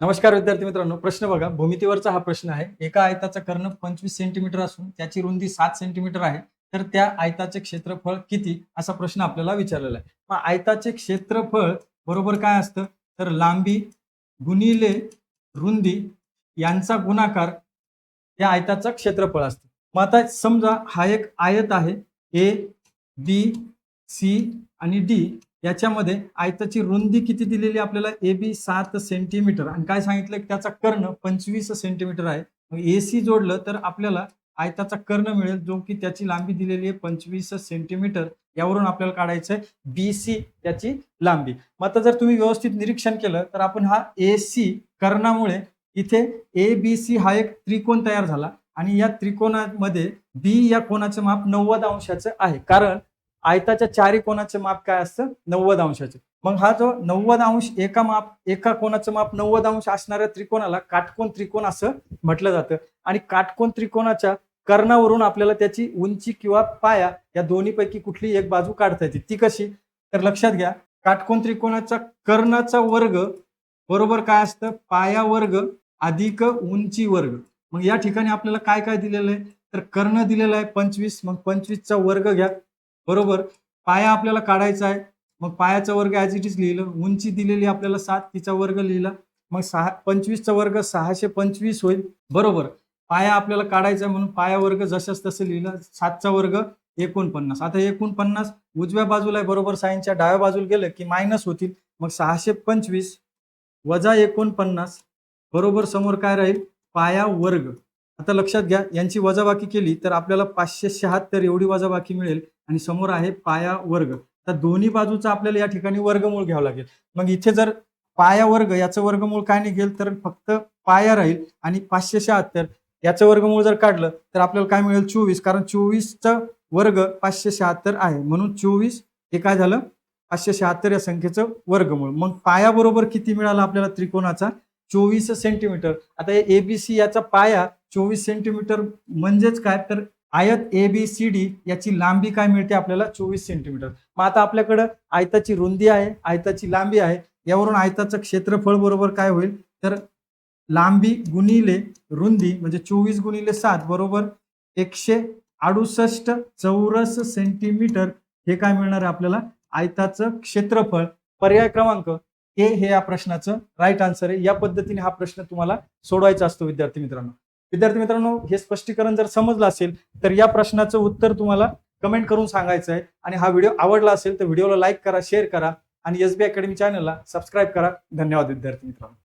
नमस्कार विद्यार्थी मित्रांनो, प्रश्न बघा. भूमितीवरचा हा प्रश्न आहे. एका आयताचा कर्ण 25 सेंटीमीटर असून त्याची रुंदी 7 सेंटीमीटर आहे. तर त्या आयताचे क्षेत्रफळ किती? असा प्रश्न आपल्याला विचारलेला आहे. मग आयताचे क्षेत्रफळ बरोबर काय असतं? तर लांबी गुणिले रुंदी यांचा गुणाकार त्या आयताचं क्षेत्रफळ असतं. मग आता समजा हा एक आयत आहे. ए, बी, सी आणि डी याच्यामध्ये आयताची रुंदी किती दिलेली आपल्याला? ए बी 7 सेंटीमीटर आणि काय सांगितलं की त्याचा कर्ण 25 सेंटीमीटर आहे. मग ए सी जोडलं तर आपल्याला आयताचा कर्ण मिळेल, जो की त्याची लांबी दिलेली आहे 25 सेंटीमीटर. यावरून आपल्याला काढायचं आहे बी सी त्याची लांबी. मग आता जर तुम्ही व्यवस्थित निरीक्षण केलं तर आपण हा ए सी कर्णामुळे इथे ए बी सी हा एक त्रिकोण तयार झाला आणि या त्रिकोणामध्ये बी या कोणाचं माप 90 अंशाचं आहे. कारण आयताच्या चारी कोणाचे माप काय असतं? 90 अंशाचे. मग हा जो 90 अंश एका कोणाचं माप 90 अंश असणाऱ्या त्रिकोणाला काटकोन त्रिकोण असं म्हटलं जातं. आणि काटकोन त्रिकोणाच्या कर्णावरून आपल्याला त्याची उंची किंवा पाया या दोन्हीपैकी कुठली एक बाजू काढता येते. ती कशी? तर लक्षात घ्या, काटकोन त्रिकोणाचा कर्णाचा वर्ग बरोबर काय असतं? पाया वर्ग अधिक उंची वर्ग. मग या ठिकाणी आपल्याला काय काय दिलेलं आहे? तर कर्ण दिलेला आहे 25. मग 25चा वर्ग घ्या बरोबर. पाया आपल्याला काढायचा आहे. मग पायाचा वर्ग ॲज इट इज लिहिलं. उंची दिलेली आपल्याला 7, तिचा वर्ग लिहिला. मग 25चा वर्ग 625 होईल बरोबर. पाया आपल्याला काढायचा म्हणून पाया वर्ग जशाच तसं लिहिलं. 7चा वर्ग 49. आता 49 उजव्या बाजूला आहे बरोबर, साईनच्या डाव्या बाजूला गेलं की मायनस होतील. मग 625 वजा 49 बरोबर समोर काय राहील? पाया वर्ग. आता लक्षात घ्या, यांची वजाबाकी केली तर आपल्याला 576 एवढी वजाबाकी मिळेल आणि समोर आहे पाया वर्ग. तर दोन्ही बाजूचा आपल्याला या ठिकाणी वर्गमूळ घ्यावं लागेल. मग इथे जर पाया वर्ग याचं वर्गमूळ काय निघेल? तर फक्त पाया राहील आणि 576 याचं वर्गमूळ जर काढलं तर आपल्याला काय मिळेल? 24. कारण 24चा वर्ग 576 आहे म्हणून 24 हे काय झालं? 576 या संख्येचं वर्गमूळ. मग पाया बरोबर किती मिळाला आपल्याला त्रिकोणाचा? 24 सेंटीमीटर. आता एबीसी याचा पाया 24 सेंटीमीटर म्हणजेच काय? तर आयत एबीसीडी याची लांबी काय मिळते आपल्याला? 24 सेंटीमीटर. मग आता आपल्याकडं आयताची रुंदी आहे, आयताची लांबी आहे. यावरून आयताचं क्षेत्रफळ बरोबर काय होईल? तर लांबी गुणिले रुंदी म्हणजे 24 गुणिले 7 बरोबर 168 चौरस सेंटीमीटर. हे काय मिळणार आहे आपल्याला? आयताचं क्षेत्रफळ. पर्याय क्रमांक ए हे या प्रश्नाचं राईट आन्सर आहे. या पद्धतीने हा प्रश्न तुम्हाला सोडवायचा असतो विद्यार्थी मित्रांनो. विद्यार्थी मित्रांनो, हे स्पष्टीकरण जर समजलं असेल तर या प्रश्नाचं उत्तर तुम्हाला कमेंट करून सांगायचं आहे. आणि हा व्हिडिओ आवडला असेल तर व्हिडिओला लाईक करा, शेअर करा आणि एसबी अकॅडमी चॅनलला सबस्क्राईब करा. धन्यवाद विद्यार्थी मित्रांनो.